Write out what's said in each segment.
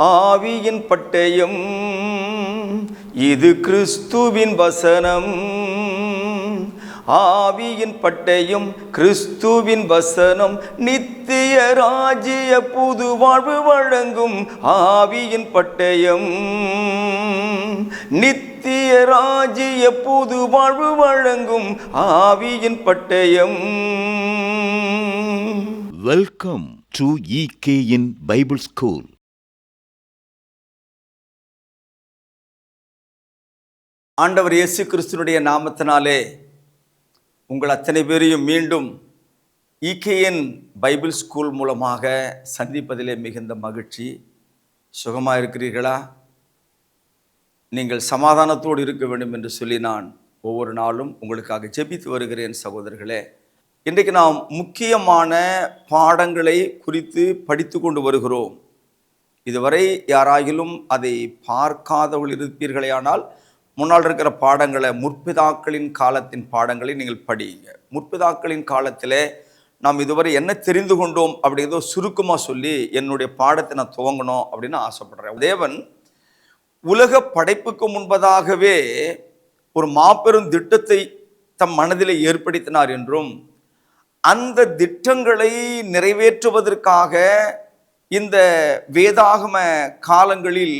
ஆவியின் பட்டயம் இது கிறிஸ்துவின் வசனம். ஆவியின் பட்டயம் கிறிஸ்துவின் வசனம் நித்திய ராஜ்ய புது வாழ்வு வழங்கும். ஆவியின் பட்டயம் நித்திய ராஜ்ய புது வாழ்வு வழங்கும். ஆவியின் பட்டயம். Welcome to EKN Bible school. ஆண்டவர் இயேசு கிறிஸ்துவினுடைய நாமத்தினாலே உங்கள் அத்தனை பேரையும் மீண்டும் EKN பைபிள் ஸ்கூல் மூலமாக சந்திப்பதிலே மிகுந்த மகிழ்ச்சி. சுகமாக இருக்கிறீர்களா? நீங்கள் சமாதானத்தோடு இருக்க வேண்டும் என்று சொல்லி நான் ஒவ்வொரு நாளும் உங்களுக்காக ஜெபித்து வருகிறேன் சகோதரர்களே. இன்றைக்கு நாம் முக்கியமான பாடங்களை குறித்து படித்து கொண்டு வருகிறோம். இதுவரை யாராகிலும் அதை பார்க்காதவர்கள் இருப்பீர்களே, ஆனால் முன்னால் இருக்கிற பாடங்களை, முற்பிதாக்களின் காலத்தின் பாடங்களை நீங்கள் படியுங்க. முற்பிதாக்களின் காலத்தில் நாம் இதுவரை என்ன தெரிந்து கொண்டோம் அப்படிங்கிறத சுருக்கமாக சொல்லி என்னுடைய பாடத்தை நான் துவங்கணும் அப்படின்னு ஆசைப்படுறேன். தேவன் உலக படைப்புக்கு முன்பதாகவே ஒரு மாபெரும் திட்டத்தை தம் மனதிலே ஏற்படுத்தினார் என்றும், அந்த திட்டங்களை நிறைவேற்றுவதற்காக இந்த வேதாகம காலங்களில்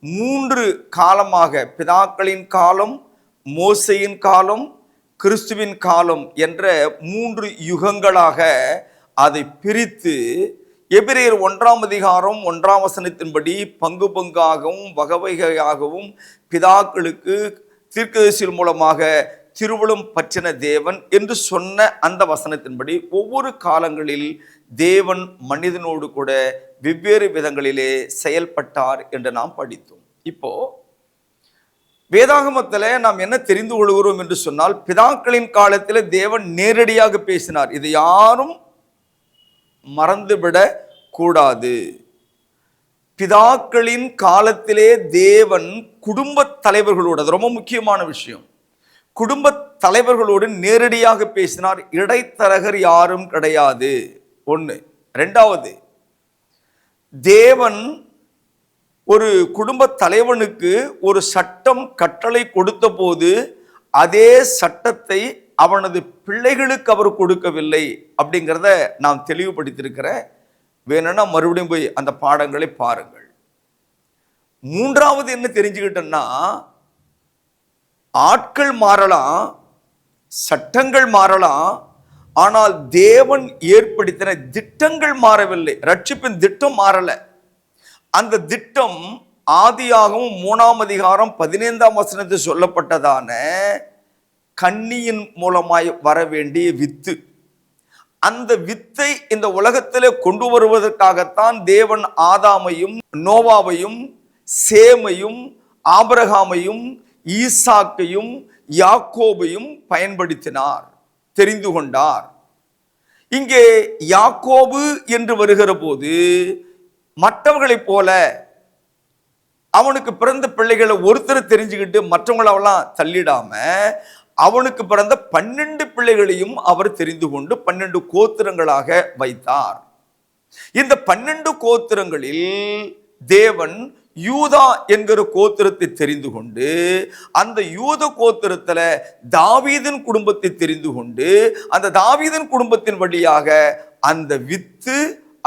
3 காலமாக, பிதாக்களின் காலம், மோசேயின் காலம், கிறிஸ்துவின் காலம் என்ற 3 யுகங்களாக அதை பிரித்து எபிரேயர் 1ஆம் அதிகாரம் 1ஆம் வசனத்தின்படி பங்கு பங்காகவும் வகையாகவும் பிதாக்களுக்கு தீர்க்கதரிசிகள் மூலமாக திருவுளம் பற்றின தேவன் என்று சொன்ன அந்த வசனத்தின்படி ஒவ்வொரு காலங்களில் தேவன் மனிதனோடு கூட வெவ்வேறு விதங்களிலே செயல்பட்டார் என்று நாம் படித்தோம். இப்போ வேதாகமத்தில் நாம் என்ன தெரிந்து கொள்கிறோம் என்று சொன்னால், பிதாக்களின் காலத்தில் தேவன் நேரடியாக பேசினார். இதை யாரும் மறந்துவிட கூடாது. பிதாக்களின் காலத்திலே தேவன் குடும்ப தலைவர்களோடு, அது ரொம்ப முக்கியமான விஷயம், குடும்ப தலைவர்களோடு நேரடியாக பேசினார். இடைத்தரகர் யாரும் கிடையாது. 1. 2வது, தேவன் ஒரு குடும்ப தலைவனுக்கு ஒரு சட்டம் கட்டளை கொடுத்த போது அதே சட்டத்தை அவனது பிள்ளைகளுக்கு அவர் கொடுக்கவில்லை அப்படிங்கிறத நாம் தெளிவுபடுத்தியிருக்கிறேன். வேணும்னா மறுபடியும் போய் அந்த பாடங்களை பாருங்கள். 3வது என்ன தெரிஞ்சுக்கிட்டோன்னா, ஆட்கள் மாறலாம், சட்டங்கள் மாறலாம், ஆனால் தேவன் ஏற்படுத்தின திட்டங்கள் மாறவில்லை. ரட்சிப்பின் திட்டம் மாறல. அந்த திட்டம் ஆதியாகமம் 3ஆம் அதிகாரம் 15ஆம் வசனத்தில் சொல்லப்பட்டதான கன்னியின் மூலமாய் வர வேண்டிய வித்து, அந்த வித்தை இந்த உலகத்திலே கொண்டு வருவதற்காகத்தான் தேவன் ஆதாமையும் நோவாவையும் சேமையும் ஆபிரகாமையும் ஈசாக்கையும் யாக்கோபையும் பயன்படுத்தினார், தெரிந்து கொண்டார். இங்கே யாக்கோபு என்று வருகிற போது மற்றவர்களைப் போல அவனுக்கு பிறந்த பிள்ளைகளை ஒருத்தர் தெரிஞ்சுக்கிட்டு மற்றவங்களெல்லாம் தள்ளிடாம, அவனுக்கு பிறந்த 12 பிள்ளைகளையும் அவர் தெரிந்து கொண்டு 12 கோத்திரங்களாக வைத்தார். இந்த 12 கோத்திரங்களில் தேவன் யூதா என்கிற கோத்திரத்தை தெரிந்து கொண்டு, அந்த யூத கோத்திரத்துல தாவீதின் குடும்பத்தை தெரிந்து கொண்டு, அந்த தாவீதின் குடும்பத்தின் வழியாக அந்த வித்து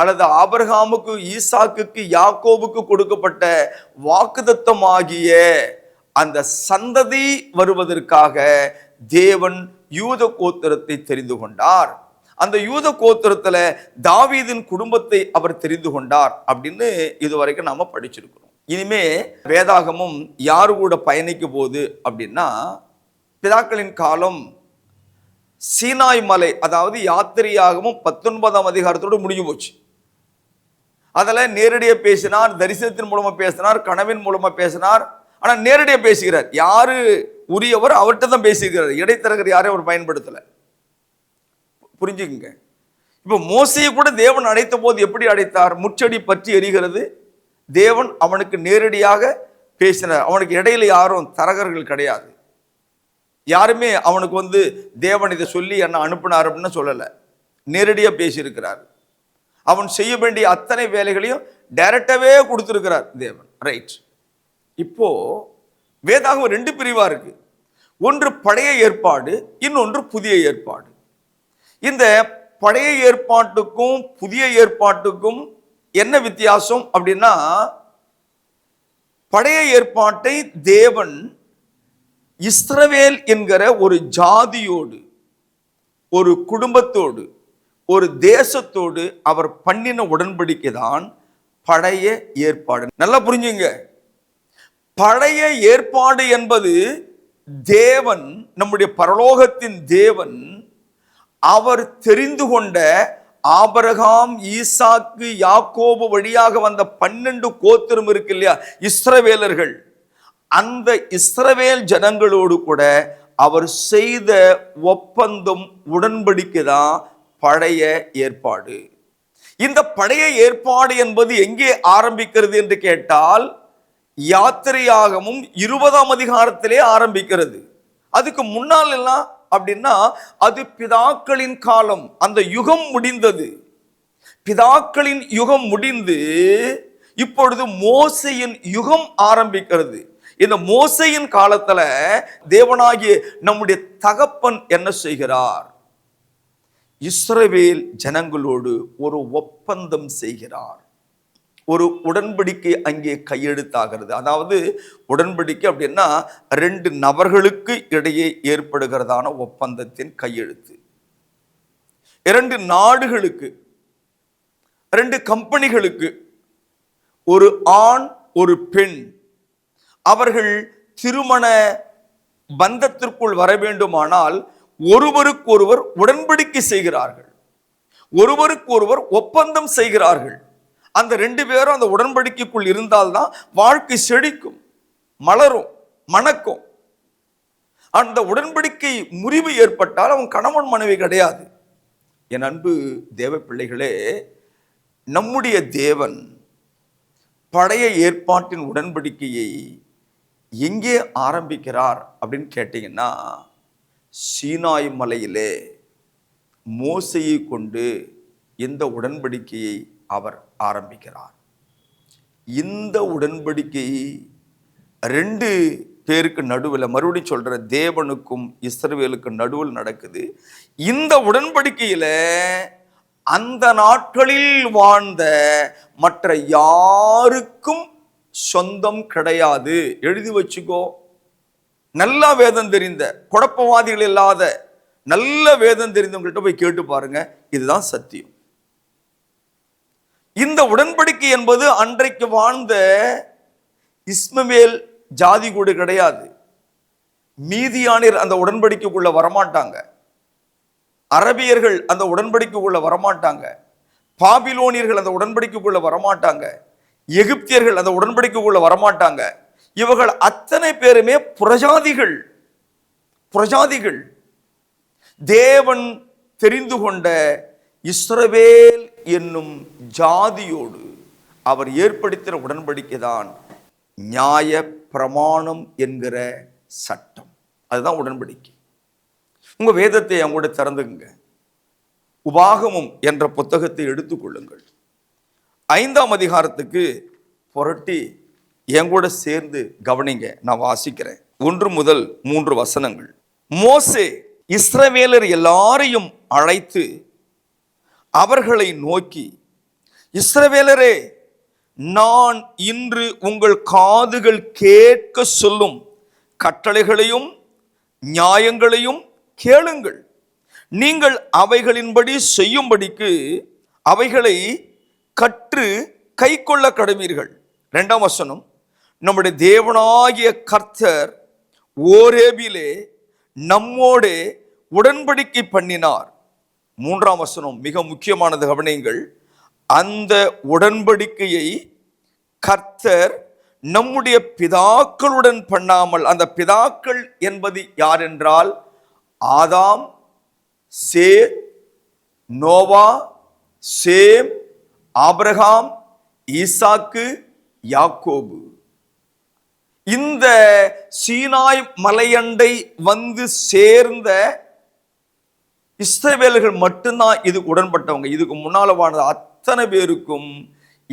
அல்லது ஆபிரகாமுக்கு, ஈசாக்குக்கு, யாக்கோபுக்கு கொடுக்கப்பட்ட வாக்குத்தத்தமாகிய அந்த சந்ததி வருவதற்காக தேவன் யூத கோத்திரத்தை தெரிந்து கொண்டார். அந்த யூத கோத்திரத்துல தாவீதின் குடும்பத்தை அவர் தெரிந்து கொண்டார் அப்படின்னு இதுவரைக்கும் நாம படிச்சிருக்கிறோம். இனிமே வேதாகமும் யாரு கூட பயணிக்க போகுது அப்படின்னா, பிதாக்களின் காலம் சீனாய் மலை, அதாவது யாத்திரையாகவும் 19ஆம் அதிகாரத்தோடு முடிஞ்சு போச்சு. அதில் நேரடியாக பேசினார், தரிசனத்தின் மூலமா பேசினார், கனவின் மூலமா பேசினார். ஆனால் நேரடியாக பேசுகிறார். யாரு உரியவர் அவர்கிட்ட தான் பேசியிருக்கிறார். இடைத்தரகர் யாரையும் அவர் பயன்படுத்தலை. புரிஞ்சுக்குங்க. இப்போ மோசையை கூட தேவன் அழைத்த போது எப்படி அழைத்தார்? முச்செடி பற்றி எரிகிறது. தேவன் அவனுக்கு நேரடியாக பேசினார். அவனுக்கு இடையில யாரும் தரகர்கள் கிடையாது. யாருமே அவனுக்கு தேவன் இதை சொல்லி என்ன அனுப்பினார் அப்படின்னு சொல்லலை. நேரடியாக பேசியிருக்கிறார். அவன் செய்ய வேண்டிய அத்தனை வேலைகளையும் டைரக்டாவே கொடுத்திருக்கிறார் தேவன். ரைட். இப்போ வேதாகமம் 2 பிரிவா இருக்கு. ஒன்று பழைய ஏற்பாடு, இன்னொன்று புதிய ஏற்பாடு. இந்த பழைய ஏற்பாட்டுக்கும் புதிய ஏற்பாட்டுக்கும் என்ன வித்தியாசம் அப்படின்னா, பழைய ஏற்பாட்டை தேவன் இஸ்ரவேல் என்கிற ஒரு ஜாதியோடு, ஒரு குடும்பத்தோடு, ஒரு தேசத்தோடு அவர் பண்ணின உடன்படிக்கை தான் பழைய ஏற்பாடு. நல்லா புரிஞ்சுங்க. பழைய ஏற்பாடு என்பது தேவன், நம்முடைய பரலோகத்தின் தேவன், அவர் தெரிந்து கொண்ட ஆபிரகாம், ஈசாக்கு, யாக்கோபு வழியாக வந்த 12 கோத்திரம் இருக்கு இல்லையா, இஸ்ரவேலர்கள். அந்த இஸ்ரவேல் ஜனங்களோடு கூட அவர் செய்த ஒப்பந்தம், உடன்படிக்கை தான் பழைய ஏற்பாடு. இந்த பழைய ஏற்பாடு என்பது எங்கே ஆரம்பிக்கிறது என்று கேட்டால், யாத்திரையாகமும் 20ஆம் அதிகாரத்திலே ஆரம்பிக்கிறது. அதுக்கு முன்னால் எல்லாம் அப்படின்னா அது பிதாக்களின் காலம், அந்த யுகம் முடிந்தது. பிதாக்களின் யுகம் முடிந்து இப்பொழுது மோசேயின் யுகம் ஆரம்பிக்கிறது. இந்த மோசேயின் காலத்துல தேவனாகிய நம்முடைய தகப்பன் என்ன செய்கிறார்? இஸ்ரவேல் ஜனங்களோடு ஒரு ஒப்பந்தம் செய்கிறார். ஒரு உடன்படிக்கை அங்கே கையெழுத்தாகிறது. அதாவது உடன்படிக்கை அப்படின்னா 2 நபர்களுக்கு இடையே ஏற்படுகிறதான ஒப்பந்தத்தின் கையெழுத்து. 2 நாடுகளுக்கு, 2 கம்பெனிகளுக்கு, ஒரு ஆண் ஒரு பெண், அவர்கள் திருமண பந்தத்திற்குள் வர வேண்டுமானால் ஒருவருக்கொருவர் உடன்படிக்கை செய்கிறார்கள், ஒருவருக்கொருவர் ஒப்பந்தம் செய்கிறார்கள். அந்த 2 பேரும் அந்த உடன்படிக்கைக்குள் இருந்தால்தான் வாழ்க்கை செழிக்கும், மலரும், மணக்கும். அந்த உடன்படிக்கை முறிவு ஏற்பட்டால் அவன் கணவன் மனைவி கிடையாது. என் அன்பு தேவ பிள்ளைகளே, நம்முடைய தேவன் பழைய ஏற்பாட்டின் உடன்படிக்கையை எங்கே ஆரம்பிக்கிறார் அப்படின்னு கேட்டீங்கன்னா, சீனாய் மலையிலே மோசேயை கொண்டு இந்த உடன்படிக்கையை அவர் ஆரம்பிக்கிறார். இந்த உடன்படிக்கை 2 பேருக்கு நடுவில், மறுபடியும் சொல்ற, தேவனுக்கும் இஸ்ரவேலுக்கும் நடுவில் நடக்குது. இந்த உடன்படிக்கையில அந்த நாட்களில் வாழ்ந்த மற்ற யாருக்கும் சொந்தம் கிடையாது. எழுதி வச்சுக்கோ. நல்லா வேதம் தெரிந்த, குழப்பவாதிகள் இல்லாத நல்ல வேதம் தெரிந்தவங்கள்ட்ட போய் கேட்டு பாருங்க, இதுதான் சத்தியம். இந்த உடன்படிக்கை என்பது அன்றைக்கு வாழ்ந்த இஸ்மவேல் ஜாதி கூட கிடையாது. மீதியானியர் அந்த உடன்படிக்கைக்குள்ள வரமாட்டாங்க, அரபியர்கள் அந்த உடன்படிக்கைக்குள்ள வரமாட்டாங்க, பாபிலோனியர்கள் அந்த உடன்படிக்கைக்குள்ள வரமாட்டாங்க, எகிப்தியர்கள் அந்த உடன்படிக்கைக்குள்ள வரமாட்டாங்க. இவர்கள் அத்தனை பேருமே புறஜாதிகள். புறஜாதிகள். தேவன் தெரிந்து கொண்ட இஸ்ரவேல் என்னும் ஜாதியோடு அவர் ஏற்படுத்தின உடன்படிக்கை தான் நியாய பிரமாணம் என்கிற சட்டம். அதுதான் உடன்படிக்கை. உங்க வேதத்தை அவங்களோட திறந்துங்க. உபாகமம் என்ற புத்தகத்தை எடுத்துக்கொள்ளுங்கள். 5ஆம் அதிகாரத்துக்கு புரட்டி என் கூட சேர்ந்து கவனிங்க. நான் வாசிக்கிறேன். 1 முதல் 3 வசனங்கள். மோசே இஸ்ரவேலர் எல்லாரையும் அழைத்து அவர்களை நோக்கி, இஸ்ரவேலரே, நான் இன்று உங்கள் காதுகள் கேட்க சொல்லும் கட்டளைகளையும் நியாயங்களையும் கேளுங்கள். நீங்கள் அவைகளின்படி செய்யும்படிக்கு அவைகளை கற்று கை கொள்ள கடவீர்கள். 2ஆம் வசனம், நம்முடைய தேவனாகிய கர்த்தர் ஓரேபிலே நம்மோடே உடன்படிக்கை பண்ணினார். 3ஆம் வசனம் மிக முக்கியமானது, கவனியுங்கள். அந்த உடன்படிக்கையை கர்த்தர் நம்முடைய பிதாக்களுடன் பண்ணாமல், அந்த பிதாக்கள் என்பது யார் என்றால் ஆதாம், சேத், நோவா, சேம், ஆபிரகாம், ஈசாக்கு, யாக்கோபு. இந்த சீனாய் மலையண்டை வந்து சேர்ந்த இஸ்ரவேலர்கள் மட்டும்தான் இது உடன்பட்டவங்க. இதுக்கு முன்னால வாழ்ந்த அத்தனை பேருக்கும்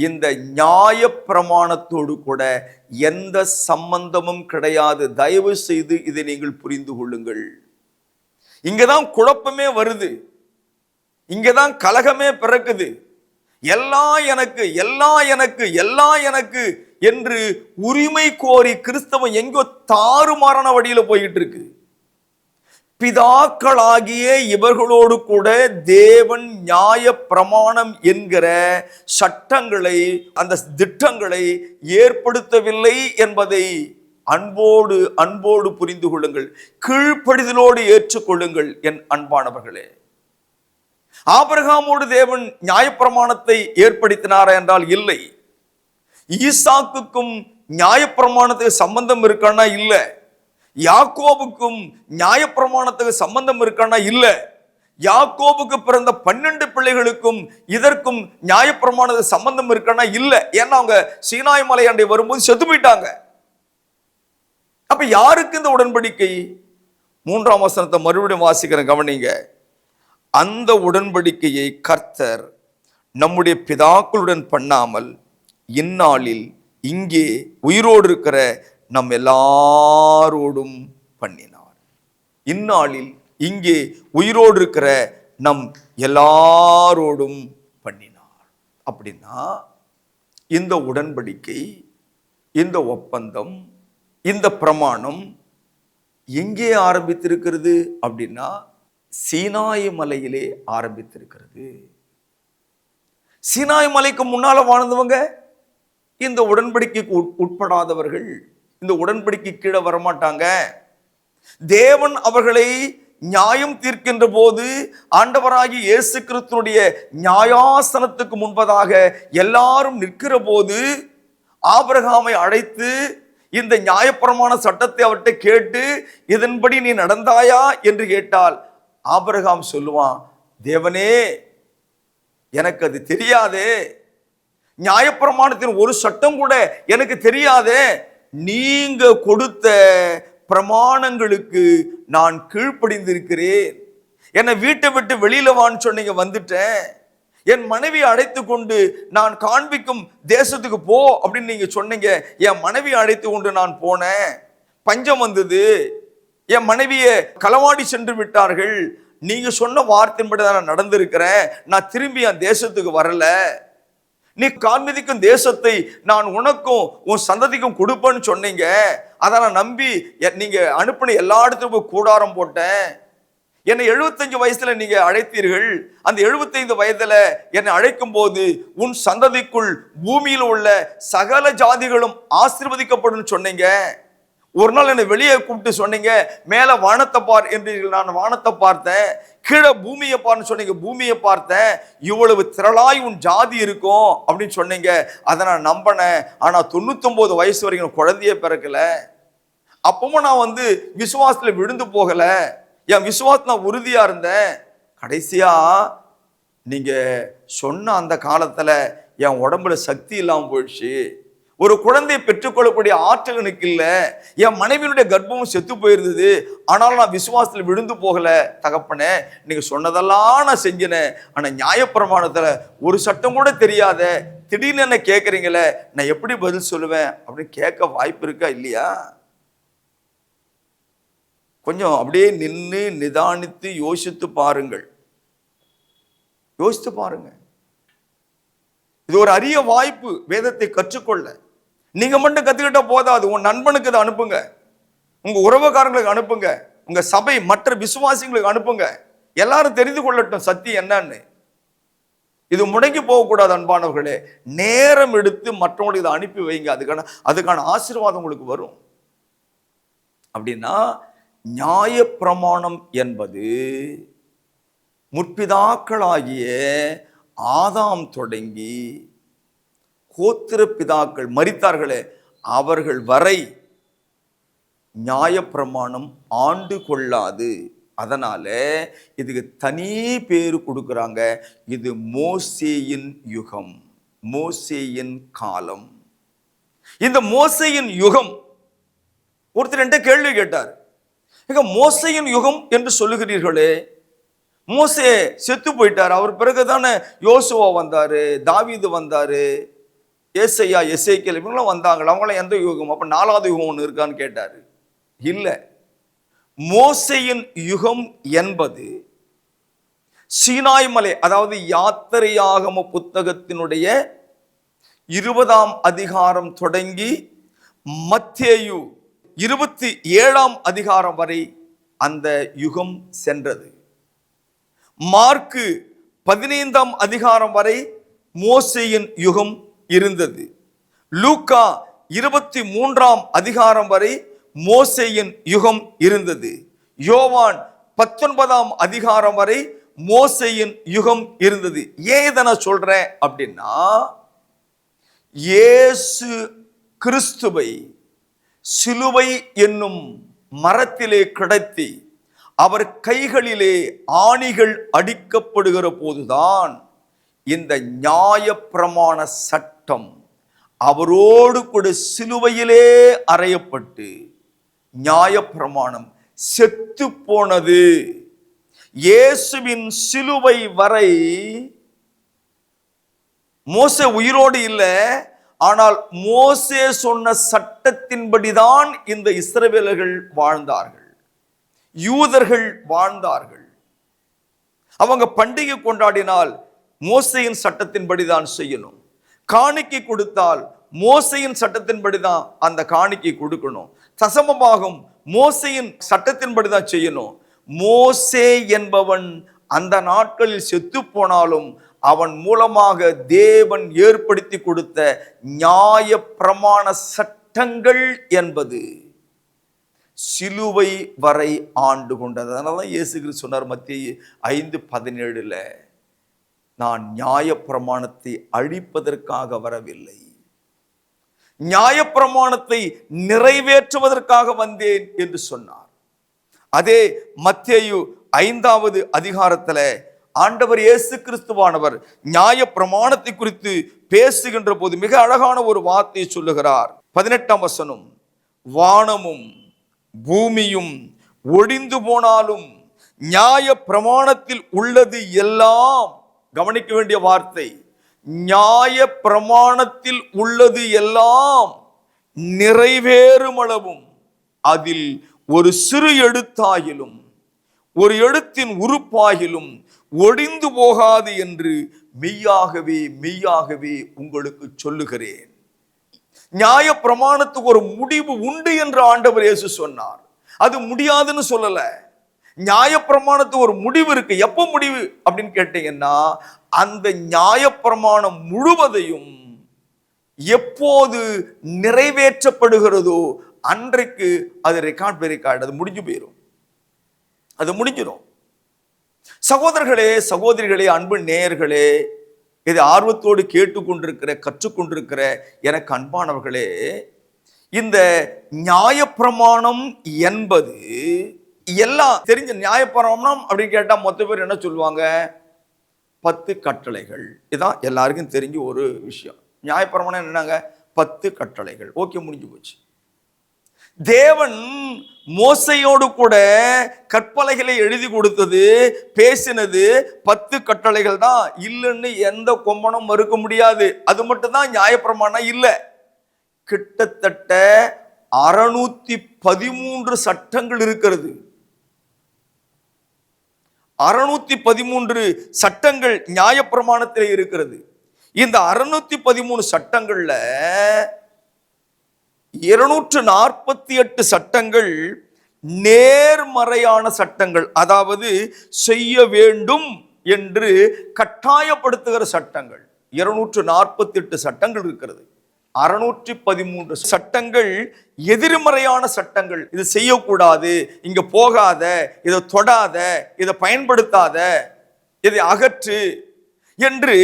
இந்த நியாயப்பிரமாணத்தோடு கூட எந்த சம்பந்தமும் கிடையாது. தயவு செய்து இதை நீங்கள் புரிந்து கொள்ளுங்கள். இங்கதான் குழப்பமே வருது, இங்கதான் கலகமே பிறக்குது. எல்லாம் எனக்கு, எல்லாம் எனக்கு, எல்லாம் எனக்கு என்று உரிமை கோரி கிறிஸ்தவம் எங்கோ தாறுமாறான வழியில போயிட்டு இருக்கு. பிதாக்களாகிய இவர்களோடு கூட தேவன் நியாய பிரமாணம் என்கிற சட்டங்களை, அந்த திட்டங்களை ஏற்படுத்தவில்லை என்பதை அன்போடு புரிந்து கொள்ளுங்கள். கீழ்ப்படிதலோடு ஏற்றுக்கொள்ளுங்கள் என் அன்பானவர்களே. ஆபிரகாமோடு தேவன் நியாயப்பிரமாணத்தை ஏற்படுத்தினாரா என்றால் இல்லை. ஈசாக்குக்கும் நியாயப்பிரமாணத்துக்கு சம்பந்தம் இருக்கானா இல்ல. யாக்கோபுக்கும் நியாயப்பிரமாணத்துக்கு சம்பந்தம் இருக்கானா இல்ல. யாக்கோபுக்கு பிறந்த 12 பிள்ளைகளுக்கும் இதற்கும் நியாயப்பிரமாணத்துக்கு சம்பந்தம் இருக்கானா இல்ல. ஏன்னா அவங்க சீனாய் மலையாண்டை வரும்போது செத்து போயிட்டாங்க. அப்ப யாருக்கு இந்த உடன்படிக்கை? 3ஆம் வசனத்தை மறுபடியும் வாசிக்கிறேன், கவனிங்க. அந்த உடன்படிக்கையை கர்த்தர் நம்முடைய பிதாக்களுடன் பண்ணாமல் இந்நாளில் இங்கே உயிரோடு இருக்கிற நம் எல்லாரோடும் பண்ணினார். இந்நாளில் இங்கே உயிரோடு இருக்கிற நம் எல்லாரோடும் பண்ணினார். அப்படின்னா இந்த உடன்படிக்கை, இந்த ஒப்பந்தம், இந்த பிரமாணம் எங்கே ஆரம்பித்திருக்கிறது அப்படின்னா சீனாய் மலையிலே ஆரம்பித்திருக்கிறது. சீனாய் மலைக்கு முன்னால வாழ்ந்தவங்க இந்த உடன்படிக்கைக்கு உட்படாதவர்கள், இந்த உடன்படிக்கை கீழே வரமாட்டாங்க. தேவன் அவர்களை நியாயம் தீர்க்கின்ற போது ஆண்டவராகிய இயேசு கிறிஸ்துவினுடைய நியாயாசனத்துக்கு முன்பதாக எல்லாரும் நிற்கிற போது ஆபிரகாமை அழைத்து இந்த நியாயப்பிரமாண சட்டத்தை அவர்கிட்ட கேட்டு இதன்படி நீ நடந்தாயா என்று கேட்டால் ஆபிரகாம் சொல்லுவான், தேவனே எனக்கு அது தெரியாதே, நியாயப்பிரமாணத்தின் ஒரு சட்டம் கூட எனக்கு தெரியாதே, நீங்க கொடுத்த பிரமாணங்களுக்கு நான் கீழ்ப்படிந்திருக்கிறேன். என்னை வீட்டை விட்டு வெளியில வான்னு சொன்னீங்க, வந்துட்டேன். என் மனைவி அழைத்து கொண்டு நான் காண்பிக்கும் தேசத்துக்கு போ அப்படின்னு நீங்க சொன்னீங்க, என் மனைவி அழைத்து கொண்டு நான் போனேன். பஞ்சம் வந்தது, என் மனைவியை களவாடி சென்று விட்டார்கள். நீங்க சொன்ன வார்த்தையின்படி தான் நான் நடந்திருக்கிறேன். நான் திரும்பி என் தேசத்துக்கு வரல. நீ காண்பிக்கும் தேசத்தை நான் உனக்கும் உன் சந்ததிக்கும் கொடுப்பேன்னு சொன்னீங்க. அதை நான் நம்பி நீங்க அனுப்பின எல்லா இடத்துக்கும் கூடாரம் போட்டேன். என்னை 75 வயசுல நீங்க அழைத்தீர்கள். அந்த 75 வயதுல என்னை அழைக்கும் போது உன் சந்ததிக்குள் பூமியில் உள்ள சகல ஜாதிகளும் ஆசீர்வதிக்கப்படும் சொன்னீங்க. ஒரு நாள் என்னை வெளியே கூப்பிட்டு சொன்னீங்க, மேல வானத்தை பார் என்றீர்கள், நான் வானத்தை பார்த்தேன். கீழே பூமியை பார்ன்னு சொன்னீங்க, பூமியை பார்த்தேன். இவ்வளவு திரளாய் உன் ஜாதி இருக்கும் அப்படின்னு சொன்னீங்க. அதை நான் நம்பினேன். ஆனா 99 வயசு வரைக்கும் குழந்தையே பிறக்கல. அப்பவும் நான் விசுவாசத்துல விழுந்து போகல. என் விசுவாசத்துல உறுதியா இருந்தேன். கடைசியா நீங்க சொன்ன அந்த காலத்துல என் உடம்புல சக்தி இல்லாம போயிடுச்சு. ஒரு குழந்தையை பெற்றுக்கொள்ளக்கூடிய ஆற்றல் எனக்கு இல்லை. என் மனைவியினுடைய கர்ப்பமும் செத்து போயிருந்தது. ஆனாலும் நான் விசுவாசத்தில் விழுந்து போகல. தகப்பனே, நீங்க சொன்னதெல்லாம் நான் செஞ்சினேன். ஆனா நியாயப்பிரமாணத்துல ஒரு சட்டம் கூட தெரியாத திடீர்னு என்ன கேட்குறீங்களே, நான் எப்படி பதில் சொல்லுவேன் அப்படின்னு கேட்க வாய்ப்பு இருக்கா இல்லையா? கொஞ்சம் அப்படியே நின்று நிதானித்து யோசித்து பாருங்கள். யோசித்து பாருங்க. இது ஒரு அரிய வாய்ப்பு வேதத்தை கற்றுக்கொள்ள. நீங்க மட்டும் கத்துக்கிட்ட போதாது, உன் நண்பனுக்கு இதை அனுப்புங்க, உங்க உறவுக்காரங்களுக்கு அனுப்புங்க, உங்க சபை மற்ற விசுவாசிகளுக்கு அனுப்புங்க. எல்லாரும் தெரிந்து கொள்ளட்டும் சத்தியம் என்னன்னு. இது முடங்கி போகக்கூடாது அன்பானவர்களே. நேரம் எடுத்து மற்றவங்களுக்கு இதை அனுப்பி வைங்க. அதுக்கான ஆசீர்வாதம் உங்களுக்கு வரும். அப்படின்னா நியாயப்பிரமாணம் என்பது முற்பிதாக்களாகிய ஆதாம் தொடங்கி கோத்திர பிதாக்கள் மரித்தார்களே அவர்கள் வரை நியாயப்பிரமாணம் ஆண்டு கொள்ளாது. அதனால இதுக்கு தனி பேரு கொடுக்குறாங்க. இது மோசேயின் யுகம், மோசேயின் காலம். இந்த மோசேயின் யுகம், ஒருத்தர் என்கிட்ட கேள்வி கேட்டார், மோசேயின் யுகம் என்று சொல்லுகிறீர்களே, மோசே செத்து போயிட்டார், அவர் பிறகுதானே யோசுவா வந்தாரு, தாவீது வந்தாரு, ஏசையா, எசேக்கியேல் இவங்களாம் வந்தாங்க. அவங்களாம் எந்த யுகம்? அப்ப 4வது யுகம் ஒன்று இருக்கான்னு கேட்டாரு. இல்லை, மோசேயின் யுகம் என்பது சீனாய் மலை, அதாவது யாத்திரையாகம புத்தகத்தினுடைய 20ஆம் அதிகாரம் தொடங்கி மத்தேயு 27ஆம் அதிகாரம் வரை அந்த யுகம் சென்றது. மார்க்கு 15ஆம் அதிகாரம் வரை மோசேயின் யுகம் இருந்தது. லூக்கா 23ஆம் அதிகாரம் வரை மோசேயின் யுகம் இருந்தது. யோவான் 19ஆம் அதிகாரம் வரை மோசேயின் யுகம் இருந்தது. ஏன் இதை நான் சொல்றேன் அப்படின்னா, இயேசு கிறிஸ்துவை சிலுவை என்னும் மரத்திலே கிடத்தி அவர் கைகளிலே ஆணிகள் அடிக்கப்படுகிற போதுதான் இந்த நியாயப்பிரமாண சட்டம் அவரோடு கூட சிலுவையிலே அறையப்பட்டு நியாயப்பிரமாணம் செத்து போனது. இயேசுவின் சிலுவை வரை மோசே உயிரோடு இல்லை, ஆனால் மோசே சொன்ன சட்டத்தின்படிதான் இந்த இஸ்ரவேலர்கள் வாழ்ந்தார்கள், யூதர்கள் வாழ்ந்தார்கள். அவங்க பண்டிகை கொண்டாடினால் மோசேயின் சட்டத்தின்படிதான் செய்யணும். காணிக்கை கொடுத்தால் மோசேயின் சட்டத்தின்படிதான் அந்த காணிக்கை கொடுக்கணும். தசமபாகம் மோசேயின் சட்டத்தின்படிதான் செய்யணும். மோசே என்பவன் அந்த நாட்களில் செத்து போனாலும் அவன் மூலமாக தேவன் ஏற்படுத்தி கொடுத்த நியாய பிரமாண சட்டங்கள் என்பது சிலுவை வரை ஆண்டு கொண்டது. அதனாலதான் இயேசு கிறிஸ்து சொன்னார் மத்தேயு 5:17, நான் நியாய பிரமாணத்தை அழிப்பதற்காக வரவில்லை, நியாயப்பிரமாணத்தை நிறைவேற்றுவதற்காக வந்தேன் என்று சொன்னார். அதே மத்தேயு 5வது அதிகாரத்தில் ஆண்டவர் இயேசு கிறிஸ்துவானவர் நியாய பிரமாணத்தை குறித்து பேசுகின்ற போது மிக அழகான ஒரு வார்த்தையை சொல்லுகிறார். 18ஆம் வசனம், வானமும் பூமியும் ஒழிந்து போனாலும் நியாய பிரமாணத்தில் உள்ளது எல்லாம், கவனிக்க வேண்டிய வார்த்தை, நியாய பிரமாணத்தில் உள்ளது எல்லாம் நிறைவேறும் அளவும் அதில் ஒரு சிறு எழுத்தாகிலும் ஒரு எழுத்தின் உறுப்பாகிலும் ஒழிந்து போகாது என்று மெய்யாகவே மெய்யாகவே உங்களுக்கு சொல்லுகிறேன். நியாய பிரமாணத்துக்கு ஒரு முடிவு உண்டு என்று ஆண்டவர் இயேசு சொன்னார். அது முடியாதுன்னு சொல்லல. நியாய பிரமாணத்துக்கு ஒரு முடிவு இருக்கு. எப்போ முடிவு அப்படின்னு கேட்டீங்கன்னா, அந்த நியாய பிரமாணம் முழுவதையும் எப்போது நிறைவேற்றப்படுகிறதோ அன்றைக்கு அது ரெக்கார்ட் பை ரெக்கார்ட், அது முடிஞ்சு போயிடும், அது முடிஞ்சிடும். சகோதரர்களே, சகோதரிகளே, அன்பு நேயர்களே, இதை ஆர்வத்தோடு கேட்டுக்கொண்டிருக்கிற கற்றுக்கொண்டிருக்கிற எனக்கு அன்பானவர்களே, இந்த நியாயப்பிரமாணம் என்பது எல்லாம் தெரிஞ்ச நியாயப்பிரமாணம் அப்படின்னு கேட்டா மொத்த பேர் என்ன சொல்லுவாங்க? 10 கட்டளைகள். இதான் எல்லாருக்கும் தெரிஞ்ச ஒரு விஷயம். நியாயப்பிரமாணம் என்னங்க? 10 கட்டளைகள். ஓகே, முடிஞ்சு போச்சு. தேவன் மோசையோடு கூட கற்பலகைகளை எழுதி கொடுத்தது, பேசினது 10 கட்டளைகள் தான். இல்லைன்னு எந்த கொம்பனும் மறுக்க முடியாது. அது மட்டும் தான் நியாயப்பிரமாணம் இல்லை. கிட்டத்தட்ட 613 சட்டங்கள் இருக்கிறது. 613 சட்டங்கள் நியாயப்பிரமாணத்தில் இருக்கிறது. இந்த 613 சட்டங்கள்ல 248 சட்டங்கள் நேர்மறையான சட்டங்கள், அதாவது செய்ய வேண்டும் என்று கட்டாயப்படுத்துகிற சட்டங்கள். 248 சட்டங்கள் இருக்கிறது. 613 சட்டங்கள் எதிர்மறையான சட்டங்கள். இது செய்யக்கூடாது, இங்க போகாத, இதை தொடாத, இதை பயன்படுத்தாத, இதை அகற்று என்று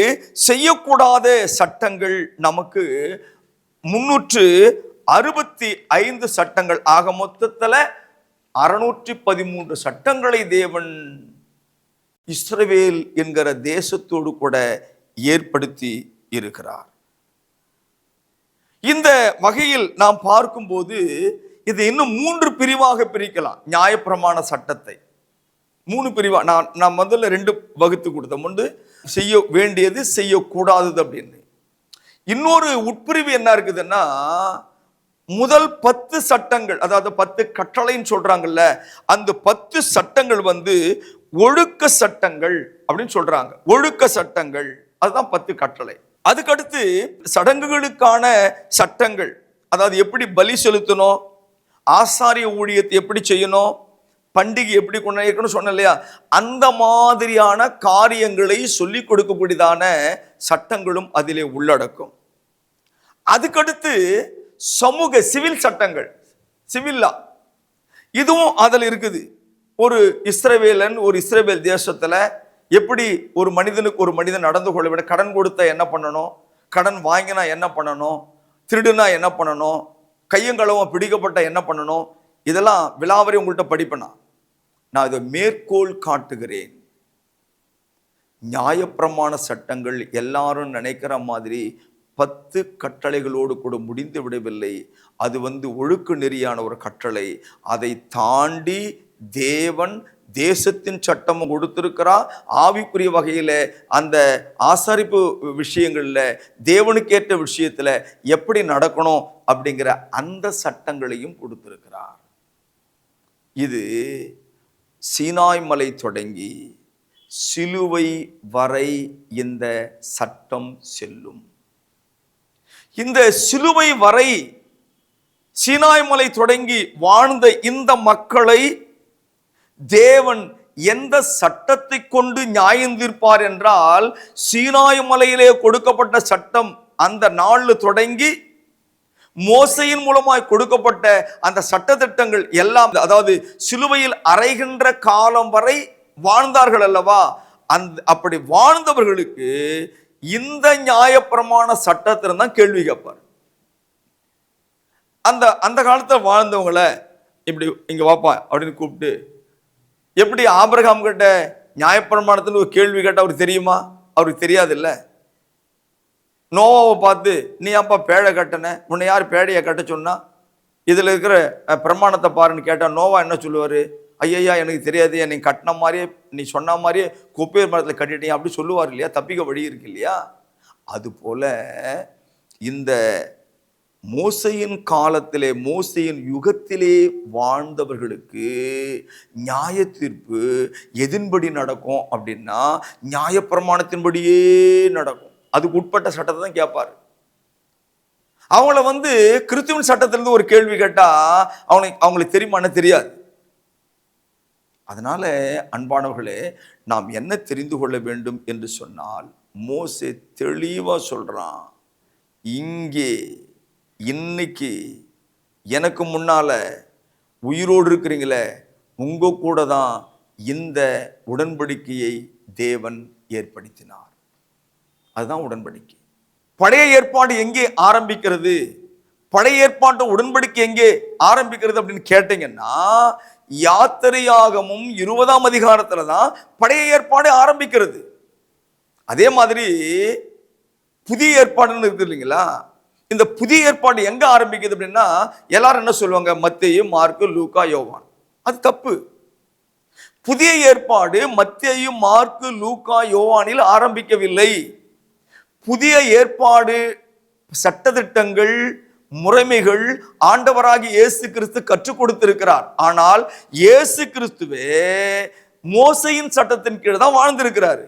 செய்யக்கூடாத சட்டங்கள் நமக்கு 365 சட்டங்கள். ஆக மொத்தத்தில் 613 சட்டங்களை தேவன் இஸ்ரவேல் என்கிற தேசத்தோடு கூட ஏற்படுத்தி இருக்கிறார். இந்த வகையில் நாம் பார்க்கும்போது இது இன்னும் 3 பிரிவாக பிரிக்கலாம். நியாயப்பிரமாண சட்டத்தை 3 பிரிவா நான் முதல்ல 2 வகுத்து கொடுத்தேன். ஒன்று செய்ய வேண்டியது, செய்யக்கூடாதது அப்படின்னு. இன்னொரு உட்பிரிவு என்ன இருக்குதுன்னா, முதல் 10 சட்டங்கள், அதாவது 10 கட்டளைன்னு சொல்றாங்கல்ல, அந்த 10 சட்டங்கள் ஒழுக்க சட்டங்கள் அப்படின்னு சொல்றாங்க. ஒழுக்க சட்டங்கள், அதுதான் 10 கட்டளை. அதுக்கடுத்து சடங்குகளுக்கான சட்டங்கள், அதாவது எப்படி பலி செலுத்தணும், ஆசாரிய ஊழியத்தை எப்படி செய்யணும், பண்டிகை எப்படி கொண்டாடணும் சொன்ன இல்லையா, அந்த மாதிரியான காரியங்களை சொல்லிக் கொடுக்கக்கூடியதான சட்டங்களும் அதிலே உள்ளடக்கும். அதுக்கடுத்து சமூக சிவில் சட்டங்கள், சிவில்லா, இதுவும் அதில் இருக்குது. ஒரு இஸ்ரவேல் தேசத்துல எப்படி ஒரு மனிதனுக்கு ஒரு மனிதன் நடந்து கொள்ள வேண்டும், கடன் கொடுத்தா என்ன பண்ணணும், கடன் வாங்கினா என்ன பண்ணணும், திருடுனா என்ன பண்ணணும், கையங்களவும் பிடிக்கப்பட்ட என்ன பண்ணணும், இதெல்லாம் விலாவரி உங்கள்கிட்ட படிப்பேனா. நான் இதை மேற்கோள் காட்டுகிறேன். நியாயப்பிரமாண சட்டங்கள் எல்லாரும் நினைக்கிற மாதிரி 10 கட்டளைகளோடு கூட முடிந்து விடவில்லை. அது ஒழுக்க நெறியான ஒரு கட்டளை. அதை தாண்டி தேவன் தேசத்தின் சட்டமும் கொடுத்திருக்கிறார். ஆவிக்குரிய வகையில அந்த ஆசாரிப்பு விஷயங்கள்ல தேவனுக்கேற்ற விஷயத்துல எப்படி நடக்கணும் அப்படிங்கிற அந்த சட்டங்களையும் கொடுத்திருக்கிறார். இது சீனாய் மலை தொடங்கி சிலுவை வரை இந்த சட்டம் செல்லும். இந்த சிலுவை வரை சீனாய் மலை தொடங்கி வாழ்ந்த இந்த மக்களை தேவன் எந்த சட்டத்தை கொண்டு நியாயம் தீர்ப்பார் என்றால், சீனாய் மலையிலே கொடுக்கப்பட்ட சட்டம் அந்த நாள்ல தொடங்கி மோசையின் மூலமாய் கொடுக்கப்பட்ட அந்த சட்டதிட்டங்கள் எல்லாம், அதாவது சிலுவையில் அறைகின்ற காலம் வரை வாழ்ந்தார்கள் அல்லவா, அப்படி வாழ்ந்தவர்களுக்கு இந்த நியாயப்பிரமாண சட்டத்திலும் தான் கேள்வி கேட்பார். அந்த காலத்தில் வாழ்ந்தவங்களை இப்படி இங்க வாப்பா அப்படின்னு கூப்பிட்டு, எப்படி ஆபிரகாம் கிட்ட நியாயப்பிரமாணத்தில் ஒரு கேள்வி கேட்ட அவருக்கு தெரியுமா? அவருக்கு தெரியாது இல்ல. நோவாவை பார்த்து, நீ அப்பா பேழை கட்டன, உன்னை யார் பேழையை கட்ட சொன்னா, இதுல இருக்கிற பிரமாணத்தை பாருன்னு கேட்டா நோவா என்ன சொல்லுவாரு? ஐயா எனக்கு தெரியாது, நீ கட்டின மாதிரியே, நீ சொன்ன மாதிரியே கொப்பேர் மரத்தில் கட்டிட்டீங்க அப்படி சொல்லுவார் இல்லையா? தப்பிக்க வழி இருக்கு இல்லையா? அது போல இந்த மோசையின் காலத்திலே, மோசையின் யுகத்திலே வாழ்ந்தவர்களுக்கு நியாய தீர்ப்பு எதின்படி நடக்கும் அப்படின்னா நியாயப்பிரமாணத்தின்படியே நடக்கும். அதுக்கு உட்பட்ட சட்டத்தை தான் கேட்பாரு. அவங்கள கிறிஸ்துவின் சட்டத்திலிருந்து ஒரு கேள்வி கேட்டா அவங்களுக்கு தெரியுமான்னு தெரியாது. அதனால அன்பானவர்களே, நாம் என்ன தெரிந்து கொள்ள வேண்டும் என்று சொன்னால், மோசே தெளிவா சொல்றான், இங்கே இன்னைக்கு எனக்கு முன்னால உயிரோடு இருக்கிறீங்களே, உங்க கூட தான் இந்த உடன்படிக்கையை தேவன் ஏற்படுத்தினார். அதுதான் உடன்படிக்கை. பழைய ஏற்பாடு எங்கே ஆரம்பிக்கிறது, பழைய ஏற்பாட்டு உடன்படிக்கை எங்கே ஆரம்பிக்கிறது அப்படின்னு கேட்டீங்கன்னா, யாத்திரையாகமும் 20ஆம் அதிகாரத்துல தான் பழைய ஏற்பாடு ஆரம்பிக்கிறது. அதே மாதிரி புதிய ஏற்பாடுன்னு இருக்கு இல்லைங்களா, இந்த புதிய ஏற்பாடு எங்க ஆரம்பிக்குது அப்படின்னா, எல்லாரும் என்ன சொல்லுவாங்க, மத்தேயு, மார்க்கு, லூக்கா, யோவான். அது தப்பு. புதிய ஏற்பாடு மத்தேயு, மார்க்கு, லூக்கா, யோவானில் ஆரம்பிக்கவில்லை. புதிய ஏற்பாடு சட்டதிட்டங்கள், முறைமைகள் ஆண்டவராகி இயேசு கிறிஸ்து கற்றுக் கொடுத்திருக்கிறார். ஆனால் இயேசு கிறிஸ்துவே மோசையின் சட்டத்தின் கீழ் தான் வாழ்ந்திருக்கிறார்.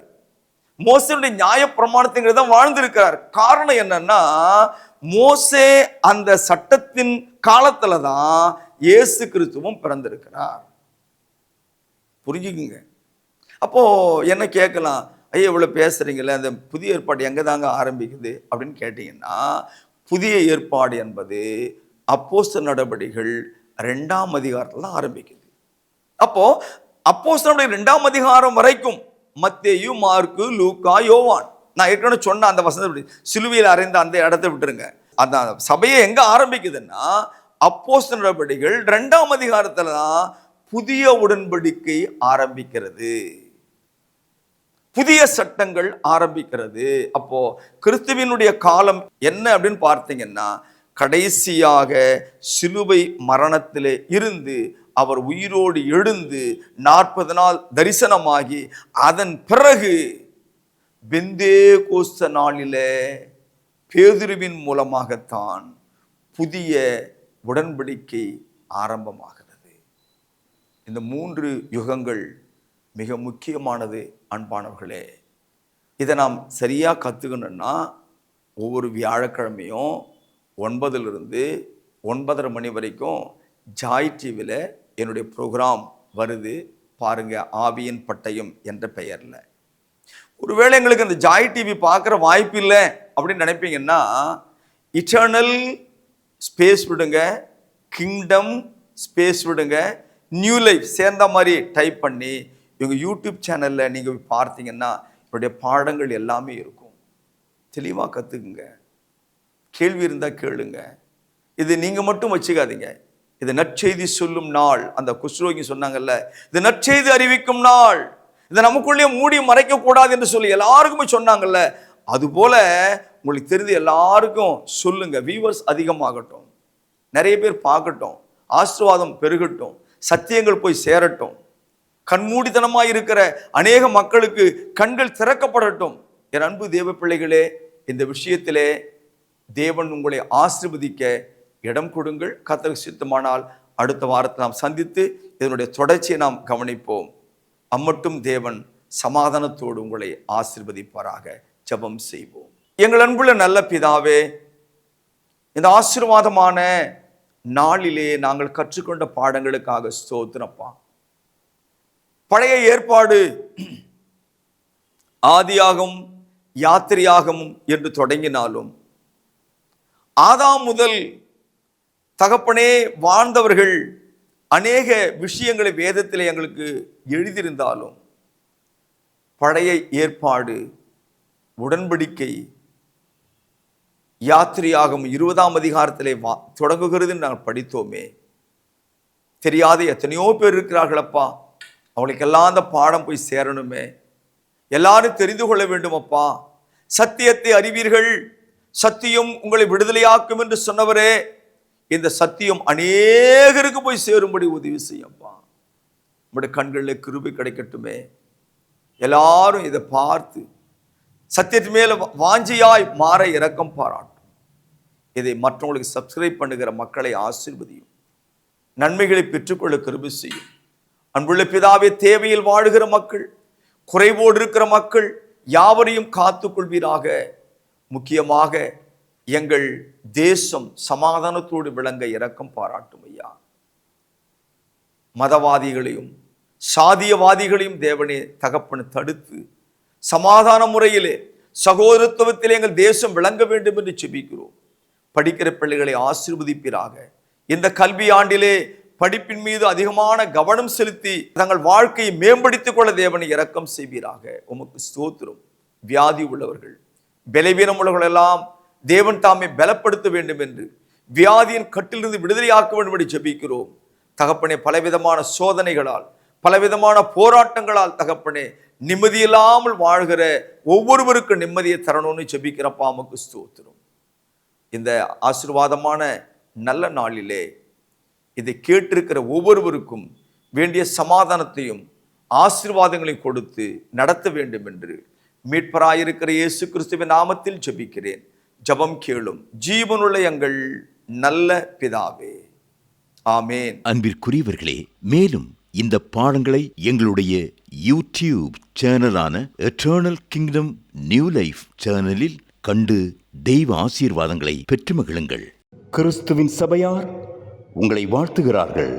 மோசையுடைய நியாய பிரமாணத்தின் கீழ் தான் வாழ்ந்திருக்கிறார். காரணம் என்னன்னா, மோசே அந்த சட்டத்தின் காலத்துல தான் இயேசு கிறிஸ்துவும் பிறந்திருக்கிறார். புரிஞ்சுக்குங்க. அப்போ என்ன கேட்கலாம், ஐயா இவ்வளவு பேசுறீங்களே, அந்த புதிய ஏற்பாடு எங்க தாங்க ஆரம்பிக்குது அப்படின்னு கேட்டீங்கன்னா, புதிய ஏற்பாடு என்பது அப்போஸ்தலர் நடபடிகள் 2ஆம் அதிகாரத்துல தான் ஆரம்பிக்குது. அப்போ அப்போஸ்தலருடைய 2ஆம் அதிகாரம் வரைக்கும் மத்தேயு, மார்க்கு, லூக்கா, யோவான், நான் ஏற்கனவே சொன்ன அந்த வசனத்தை சிலுவையில் அறைந்த அந்த இடத்தை விட்டுருங்க. அந்த சபையை எங்க ஆரம்பிக்குதுன்னா, அப்போஸ்தலர் நடபடிகள் 2ஆம் அதிகாரத்துல தான் புதிய உடன்படிக்கை ஆரம்பிக்கிறது, புதிய சட்டங்கள் ஆரம்பிக்கிறது. அப்போ கிறிஸ்துவினுடைய காலம் என்ன அப்படின்னு பார்த்தீங்கன்னா, கடைசியாக சிலுவை மரணத்திலே இருந்து அவர் உயிரோடு எழுந்து 40 நாள் தரிசனமாகி அதன் பிறகு பெந்தேகோஸ்து நாளிலே பேதுருவின் மூலமாகத்தான் புதிய உடன்படிக்கை ஆரம்பமாகிறது. இந்த 3 யுகங்கள் மிக முக்கியமானது அன்பானவர்களே. இதை நாம் சரியாக கற்றுக்கணுன்னா ஒவ்வொரு வியாழக்கிழமையும் 9லிருந்து 9:30 மணி வரைக்கும் ஜாய் டிவியில் என்னுடைய ப்ரோக்ராம் வருது பாருங்க, ஆவியின் பட்டயம் என்ற பெயரில். ஒருவேளை எங்களுக்கு அந்த ஜாய் டிவி பார்க்குற வாய்ப்பு இல்லை அப்படின்னு நினைப்பீங்கன்னா, இட்டர்னல் ஸ்பேஸ் விடுங்க, கிங்டம் ஸ்பேஸ் விடுங்க, நியூ லைஃப் சேர்ந்த மாதிரி டைப் பண்ணி இவங்க யூடியூப் சேனலில் நீங்கள் பார்த்தீங்கன்னா என்னுடைய பாடங்கள் எல்லாமே இருக்கும். தெளிவாக கற்றுக்குங்க. கேள்வி இருந்தால் கேளுங்க. இது நீங்கள் மட்டும் வச்சுக்காதீங்க. இது நற்செய்தி சொல்லும் நாள். அந்த குஷ்ரோகி சொன்னாங்கல்ல, இது நற்செய்தி அறிவிக்கும் நாள், இதை நமக்குள்ளேயே மூடி மறைக்கக்கூடாது என்று சொல்லி எல்லாருக்குமே சொன்னாங்கல்ல. அதுபோல உங்களுக்கு தெரிஞ்சு எல்லாருக்கும் சொல்லுங்க. வியூவர்ஸ் அதிகமாகட்டும், நிறைய பேர் பார்க்கட்டும், ஆசீர்வாதம் பெருகட்டும், சத்தியங்கள் போய் சேரட்டும், கண்மூடித்தனமாக இருக்கிற அநேக மக்களுக்கு கண்கள் திறக்கப்படட்டும். என் அன்பு தேவ பிள்ளைகளே, இந்த விஷயத்திலே தேவன் உங்களை ஆசீர்வதிக்க இடம் கொடுங்கள். கர்த்தருக்கு சித்தமானால் அடுத்த வாரத்தை நாம் சந்தித்து இதனுடைய தொடர்ச்சியை நாம் கவனிப்போம். அம்மட்டும் தேவன் சமாதானத்தோடு உங்களை ஆசீர்வதிப்பாராக. ஜெபம் செய்வோம். எங்கள் அன்புள்ள நல்ல பிதாவே, இந்த ஆசீர்வாதமான நாளிலே நாங்கள் கற்றுக்கொண்ட பாடங்களுக்காக ஸ்தோத்திரப்பா. பழைய ஏற்பாடு ஆதியாகமும் யாத்திரையாகமும் என்று தொடங்கினாலும், ஆதாம் முதல் தகப்பனே வாழ்ந்தவர்கள் அநேக விஷயங்களை வேதத்திலே எங்களுக்கு எழுதியிருந்தாலும், பழைய ஏற்பாடு உடன்படிக்கை யாத்திரையாகமம் 20ஆம் அதிகாரத்திலே தொடங்குகிறது நாங்கள் படித்தோமே. தெரியாத எத்தனையோ பேர் இருக்கிறார்களப்பா. அவங்களுக்கெல்லாம் அந்த பாடம் போய் சேரணுமே. எல்லாரும் தெரிந்து கொள்ள வேண்டுமப்பா. சத்தியத்தை அறிவீர்கள், சத்தியம் உங்களை விடுதலையாக்கும் என்று சொன்னவரே, இந்த சத்தியம் அநேகருக்கு போய் சேரும்படி உதவி செய்யப்பா. நம்முடைய கண்களில் கிருபை கிடைக்கட்டுமே. எல்லாரும் இதை பார்த்து சத்தியத்து மேல வாஞ்சியாய் மாற இரக்கம் பாராட்டும். இதை மற்றவங்களுக்கு சப்ஸ்கிரைப் பண்ணுகிற மக்களை ஆசீர்வதியும், நன்மைகளை பெற்றுக்கொள்ள கிருபை செய்யும். அன்புள்ள பிதாவே, தேவையில் வாழுகிற மக்கள், குறைவோடு இருக்கிற மக்கள் யாவரையும் காத்துக்கொள்வீராக. முக்கியமாக எங்கள் தேசம் சமாதானத்தோடு விளங்க இரக்கம் பாராட்டும் ஐயா. மதவாதிகளையும் சாதியவாதிகளையும் தேவனே தகப்பனை தடுத்து சமாதான முறையிலே சகோதரத்துவத்திலே எங்கள் தேசம் விளங்க வேண்டும் என்று செபிக்கிறோம். படிக்கிற பிள்ளைகளை ஆசீர்வதிப்பீராக. இந்த கல்வி ஆண்டிலே படிப்பின் மீது அதிகமான கவனம் செலுத்தி தங்கள் வாழ்க்கையை மேம்படுத்திக் கொள்ள தேவனை இரக்கம் செய்வீராக. உமக்கு ஸ்தோத்திரம். வியாதி உள்ளவர்கள், பலவீனம் உள்ளவர்கள் எல்லாம் தேவன் தாமே பலப்படுத்த வேண்டும் என்று, வியாதியின் கட்டிலிருந்து விடுதலையாக்க வேண்டும் என்று ஜெபிக்கிறோம். தகப்பனே, பலவிதமான சோதனைகளால், பலவிதமான போராட்டங்களால் தகப்பனே நிம்மதியில்லாமல் வாழ்கிற ஒவ்வொருவருக்கு நிம்மதியை தரணும்னு ஜெபிக்கிறப்பா. உமக்கு ஸ்தோத்திரம். இந்த ஆசீர்வாதமான நல்ல நாளிலே இதை கேட்டிருக்கிற ஒவ்வொருவருக்கும் வேண்டிய சமாதானத்தையும் ஆசீர்வாதங்களையும் கொடுத்து நடத்த வேண்டும் என்று மீட்பராயிருக்கிற இயேசு கிறிஸ்துவின் நாமத்தில் ஜெபிக்கிறேன். ஜெபம் கேளும் ஜீவனுள்ள எங்கள் நல்ல பிதாவே, ஆமேன். அன்பிற்குரியவர்களே, மேலும் இந்த பாடங்களை எங்களுடைய யூடியூப் சேனலான எட்டர்னல் கிங்டம் நியூ லைஃப் சேனலில் கண்டு தெய்வ ஆசீர்வாதங்களை பெற்று மகிழுங்கள். கிறிஸ்துவின் சபையார் உங்களை வாழ்த்துகிறார்கள்.